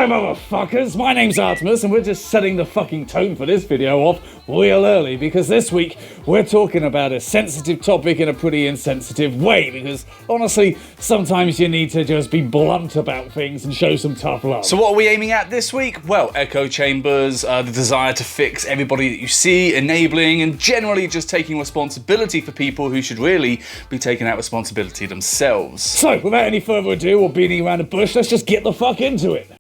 Hello motherfuckers, my name's Artemis and we're just setting the fucking tone for this video off real early because this week we're talking about a sensitive topic in a pretty insensitive way because honestly, sometimes you need to just be blunt about things and show some tough love. So what are we aiming at this week? Well, echo chambers, the desire to fix everybody that you see, enabling and generally just taking responsibility for people who should really be taking out responsibility themselves. So, without any further ado or beating around the bush, let's just get the fuck into it.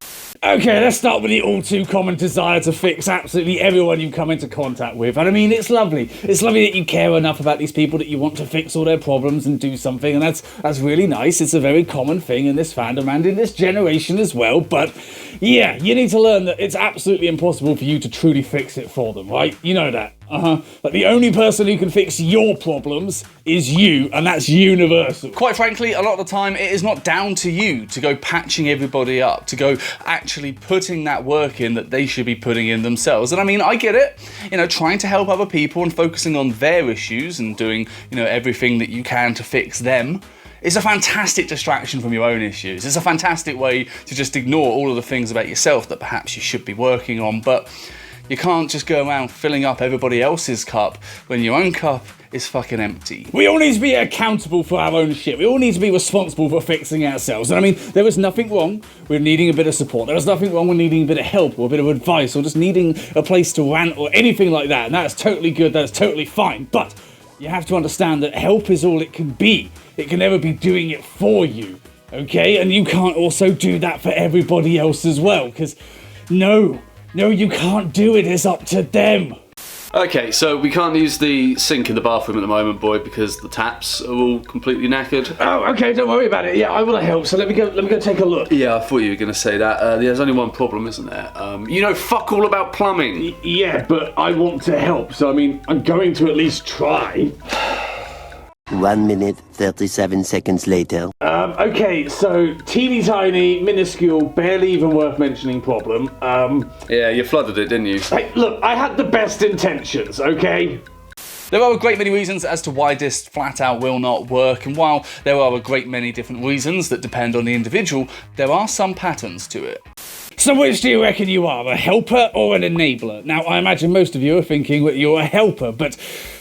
Okay, let's start with the all too common desire to fix absolutely everyone you come into contact with. And I mean, it's lovely. It's lovely that you care enough about these people that you want to fix all their problems and do something, and that's really nice. It's a very common thing in this fandom and in this generation as well. But yeah, you need to learn that it's absolutely impossible for you to truly fix it for them, right? You know that. But the only person who can fix your problems is you, and that's universal. Quite frankly, a lot of the time, it is not down to you to go patching everybody up, to go actually putting that work in that they should be putting in themselves. And I mean, I get it, you know, trying to help other people and focusing on their issues and doing, you know, everything that you can to fix them. It's a fantastic distraction from your own issues. It's a fantastic way to just ignore all of the things about yourself that perhaps you should be working on, but you can't just go around filling up everybody else's cup when your own cup is fucking empty. We all need to be accountable for our own shit. We all need to be responsible for fixing ourselves. And I mean, there is nothing wrong with needing a bit of support. There is nothing wrong with needing a bit of help or a bit of advice or just needing a place to rant or anything like that. And that's totally good, that's totally fine. But you have to understand that help is all it can be. It can never be doing it for you, okay? And you can't also do that for everybody else as well, because no, you can't do it. It's up to them. Okay, so we can't use the sink in the bathroom at the moment, boy, because the taps are all completely knackered. Oh, okay, don't worry about it. Yeah, I will help. So let me go take a look. Yeah, I thought you were going to say that. There's only one problem, isn't there? You know fuck all about plumbing. Yeah, but I want to help. So I mean, I'm going to at least try. 1 minute, 37 seconds later. Okay, so teeny tiny, minuscule, barely even worth mentioning problem. Yeah, you flooded it, didn't you? Hey, look, I had the best intentions, okay? There are a great many reasons as to why this flat out will not work, and while there are a great many different reasons that depend on the individual, there are some patterns to it. So which do you reckon you are, a helper or an enabler? Now, I imagine most of you are thinking that you're a helper, but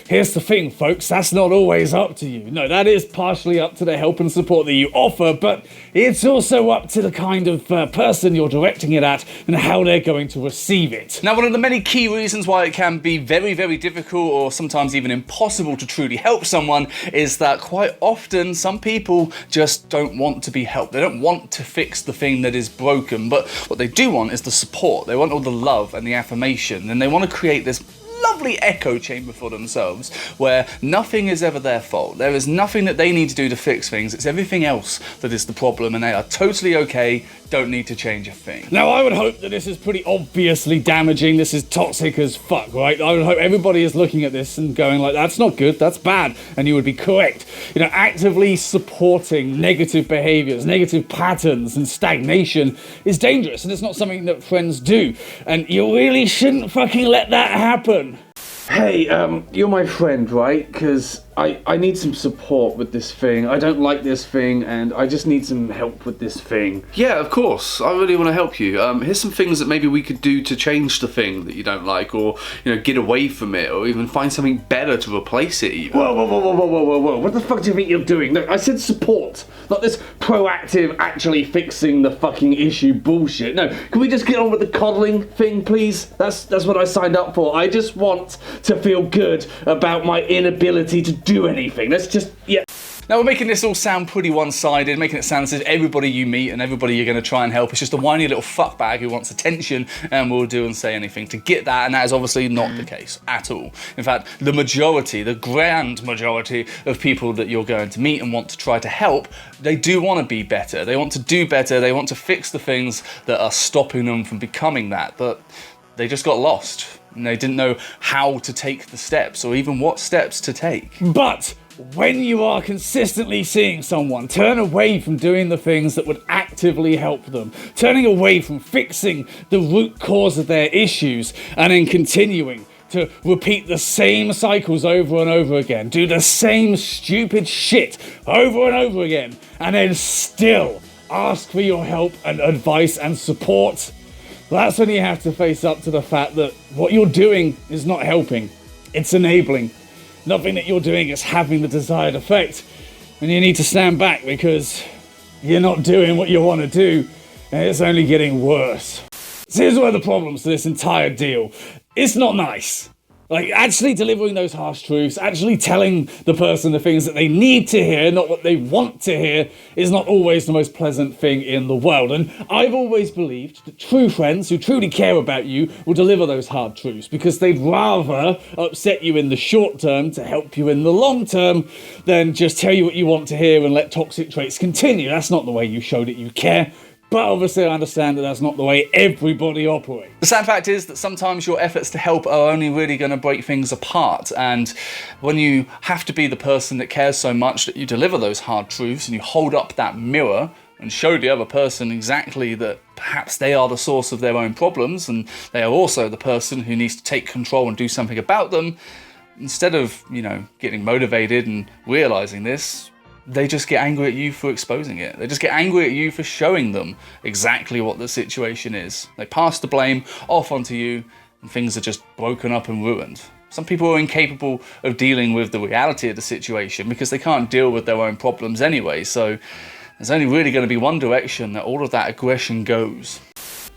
here's the thing, folks, that's not always up to you. No, that is partially up to the help and support that you offer, but it's also up to the kind of person you're directing it at and how they're going to receive it. Now, one of the many key reasons why it can be very, very difficult or sometimes even impossible to truly help someone is that quite often some people just don't want to be helped. They don't want to fix the thing that is broken, but what they do want is the support. They want all the love and the affirmation, and they want to create this lovely echo chamber for themselves where nothing is ever their fault. There is nothing that they need to do to fix things. It's everything else that is the problem, and they are totally okay, don't need to change a thing. Now, I would hope that this is pretty obviously damaging. This is toxic as fuck, right? I would hope everybody is looking at this and going like, that's not good, that's bad, and you would be correct. You know, actively supporting negative behaviors, negative patterns, and stagnation is dangerous, and it's not something that friends do, and you really shouldn't fucking let that happen. Hey, you're my friend, right? Because I need some support with this thing. I don't like this thing, and I just need some help with this thing. Yeah, of course. I really want to help you. Here's some things that maybe we could do to change the thing that you don't like, or, you know, get away from it, or even find something better to replace it even. Whoa. What the fuck do you think you're doing? Look, I said support, not this proactive, actually fixing the fucking issue bullshit. No, can we just get on with the coddling thing, please? That's what I signed up for. I just want to feel good about my inability to do anything. Let's just, yeah. Now, we're making this all sound pretty one-sided, making it sound as if everybody you meet and everybody you're going to try and help is just a whiny little fuckbag who wants attention and will do and say anything to get that, and that is obviously not the case at all. In fact, the majority, the grand majority of people that you're going to meet and want to try to help, they do want to be better. They want to do better. They want to fix the things that are stopping them from becoming that, but they just got lost. And they didn't know how to take the steps or even what steps to take. But when you are consistently seeing someone turn away from doing the things that would actively help them, turning away from fixing the root cause of their issues, and then continuing to repeat the same cycles over and over again, do the same stupid shit over and over again, and then still ask for your help and advice and support, that's when you have to face up to the fact that what you're doing is not helping. It's enabling. Nothing that you're doing is having the desired effect. And you need to stand back because you're not doing what you want to do, and it's only getting worse. So here's one of the problems to this entire deal. It's not nice. Like, actually delivering those harsh truths, actually telling the person the things that they need to hear, not what they want to hear, is not always the most pleasant thing in the world. And I've always believed that true friends who truly care about you will deliver those hard truths because they'd rather upset you in the short term to help you in the long term than just tell you what you want to hear and let toxic traits continue. That's not the way you show that you care. But obviously I understand that that's not the way everybody operates. The sad fact is that sometimes your efforts to help are only really going to break things apart, and when you have to be the person that cares so much that you deliver those hard truths and you hold up that mirror and show the other person exactly that perhaps they are the source of their own problems and they are also the person who needs to take control and do something about them, instead of, getting motivated and realizing this, they just get angry at you for exposing it. They just get angry at you for showing them exactly what the situation is. They pass the blame off onto you and things are just broken up and ruined. Some people are incapable of dealing with the reality of the situation because they can't deal with their own problems anyway, so there's only really going to be one direction that all of that aggression goes.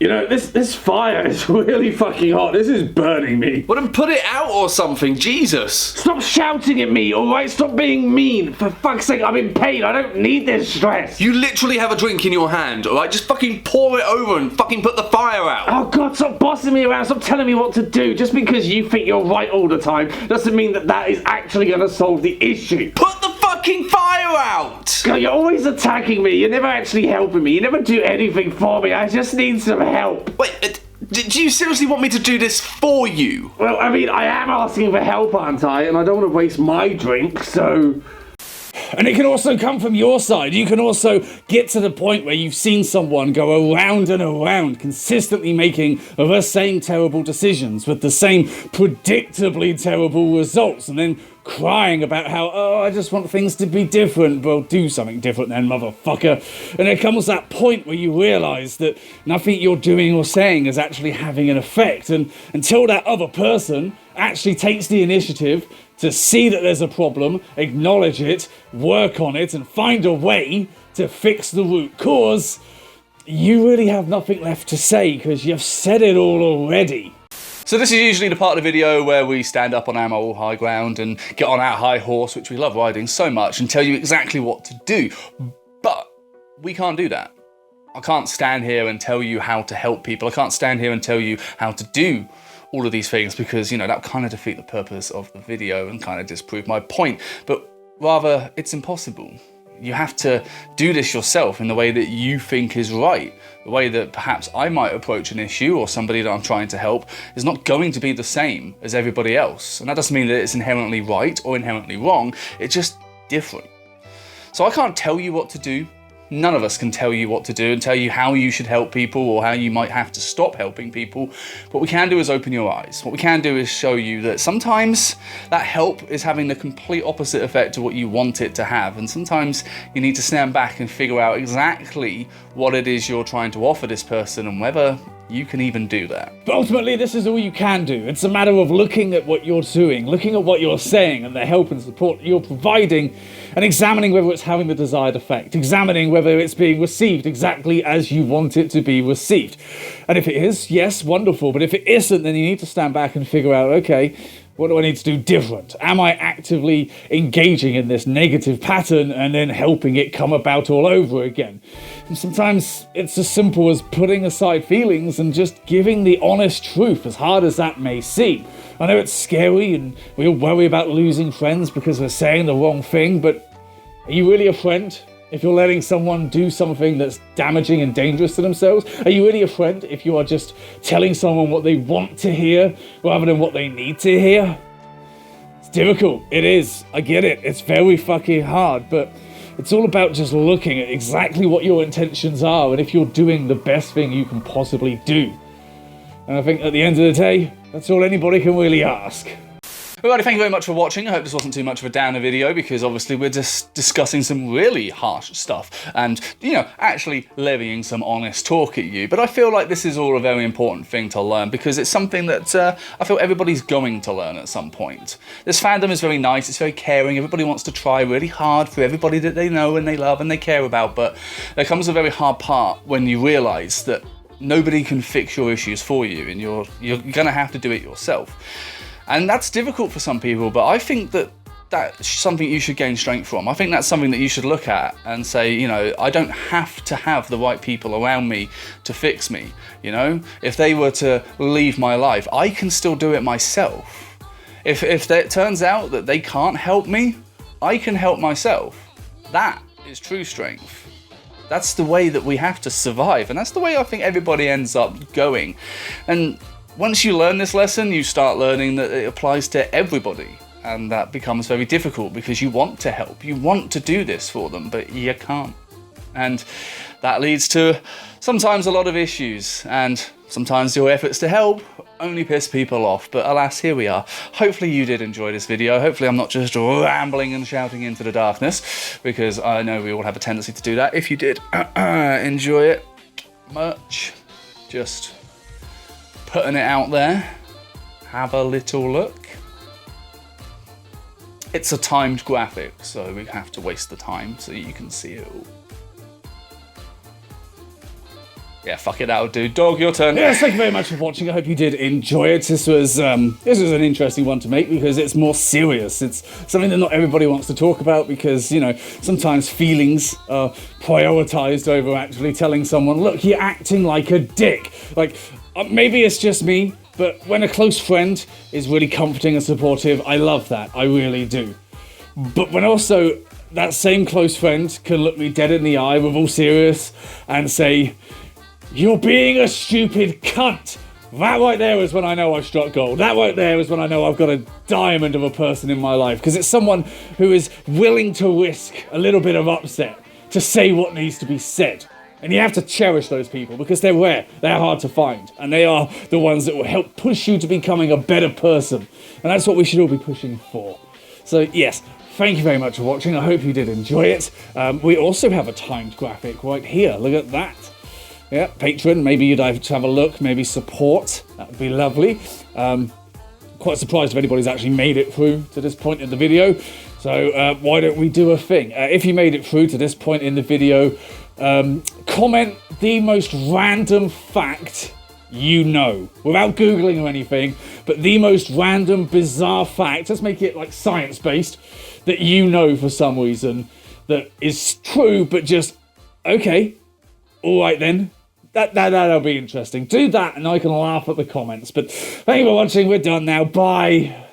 This fire is really fucking hot. This is burning me. Well, then put it out or something, Jesus. Stop shouting at me, alright? Stop being mean. For fuck's sake, I'm in pain. I don't need this stress. You literally have a drink in your hand, alright? Just fucking pour it over and fucking put the fire out. Oh God, stop bossing me around. Stop telling me what to do. Just because you think you're right all the time doesn't mean that is actually going to solve the issue. Put the fucking fire out! God, you're always attacking me. You're never actually helping me. You never do anything for me. I just need some help. Wait, do you seriously want me to do this for you? Well, I am asking for help, aren't I? And I don't want to waste my drink, so... And it can also come from your side. You can also get to the point where you've seen someone go around and around, consistently making the same terrible decisions with the same predictably terrible results, and then crying about how, I just want things to be different. Well, do something different then, motherfucker. And there comes that point where you realise that nothing you're doing or saying is actually having an effect, and until that other person actually takes the initiative to see that there's a problem, acknowledge it, work on it, and find a way to fix the root cause, you really have nothing left to say because you've said it all already. So this is usually the part of the video where we stand up on our moral high ground and get on our high horse, which we love riding so much, and tell you exactly what to do. But we can't do that. I can't stand here and tell you how to help people. I can't stand here and tell you how to do all of these things because, that kind of defeat the purpose of the video and kind of disprove my point. But rather, it's impossible. You have to do this yourself in the way that you think is right. The way that perhaps I might approach an issue or somebody that I'm trying to help is not going to be the same as everybody else. And that doesn't mean that it's inherently right or inherently wrong. It's just different. So I can't tell you what to do. None of us can tell you what to do and tell you how you should help people or how you might have to stop helping people. What we can do is open your eyes. What we can do is show you that sometimes that help is having the complete opposite effect to what you want it to have. And sometimes you need to stand back and figure out exactly what it is you're trying to offer this person and whether you can even do that. But ultimately, this is all you can do. It's a matter of looking at what you're doing, looking at what you're saying and the help and support you're providing, and examining whether it's having the desired effect, examining whether it's being received exactly as you want it to be received. And if it is, yes, wonderful. But if it isn't, then you need to stand back and figure out, okay, what do I need to do different? Am I actively engaging in this negative pattern and then helping it come about all over again? And sometimes it's as simple as putting aside feelings and just giving the honest truth, as hard as that may seem. I know it's scary and we all worry about losing friends because we're saying the wrong thing, but are you really a friend if you're letting someone do something that's damaging and dangerous to themselves? Are you really a friend if you are just telling someone what they want to hear rather than what they need to hear? It's difficult. It is. I get it. It's very fucking hard, but it's all about just looking at exactly what your intentions are and if you're doing the best thing you can possibly do. And I think at the end of the day, that's all anybody can really ask. Alrighty, thank you very much for watching. I hope this wasn't too much of a downer video, because obviously we're just discussing some really harsh stuff and, you know, actually levying some honest talk at you. But I feel like this is all a very important thing to learn, because it's something that I feel everybody's going to learn at some point. This fandom is very nice, it's very caring, everybody wants to try really hard for everybody that they know and they love and they care about, but there comes a very hard part when you realise that nobody can fix your issues for you, and you're going to have to do it yourself. And that's difficult for some people, but I think that that's something you should gain strength from. I think that's something that you should look at and say, you know, I don't have to have the right people around me to fix me, you know? If they were to leave my life, I can still do it myself. If it turns out that they can't help me, I can help myself. That is true strength. That's the way that we have to survive, and that's the way I think everybody ends up going. And once you learn this lesson, you start learning that it applies to everybody, and that becomes very difficult because you want to help, you want to do this for them, but you can't. And that leads to sometimes a lot of issues, and sometimes your efforts to help only piss people off, but alas, here we are. Hopefully you did enjoy this video. Hopefully I'm not just rambling and shouting into the darkness, because I know we all have a tendency to do that. If you did enjoy it much, just putting it out there, have a little look. It's a timed graphic, so we have to waste the time so you can see it all. Yeah, fuck it, that'll do. Dog, your turn. Yes, thank you very much for watching. I hope you did enjoy it. This was an interesting one to make because it's more serious. It's something that not everybody wants to talk about because, you know, sometimes feelings are prioritized over actually telling someone, look, you're acting like a dick. Like, maybe it's just me, but when a close friend is really comforting and supportive, I love that. I really do. But when also that same close friend can look me dead in the eye with all serious and say, you're being a stupid cunt. That right there is when I know I've struck gold. That right there is when I know I've got a diamond of a person in my life. Because it's someone who is willing to risk a little bit of upset to say what needs to be said. And you have to cherish those people because they're rare, they're hard to find. And they are the ones that will help push you to becoming a better person. And that's what we should all be pushing for. So yes, thank you very much for watching. I hope you did enjoy it. We also have a timed graphic right here. Look at that. Yeah, Patreon, maybe you'd have to have a look, maybe support, that would be lovely. Quite surprised if anybody's actually made it through to this point in the video, so why don't we do a thing? If you made it through to this point in the video, comment the most random fact you know, without Googling or anything, but the most random, bizarre fact, let's make it like science-based, that you know for some reason, that is true, but just, okay, all right then. That'll be interesting. Do that and I can laugh at the comments. But thank you for watching. We're done now. Bye.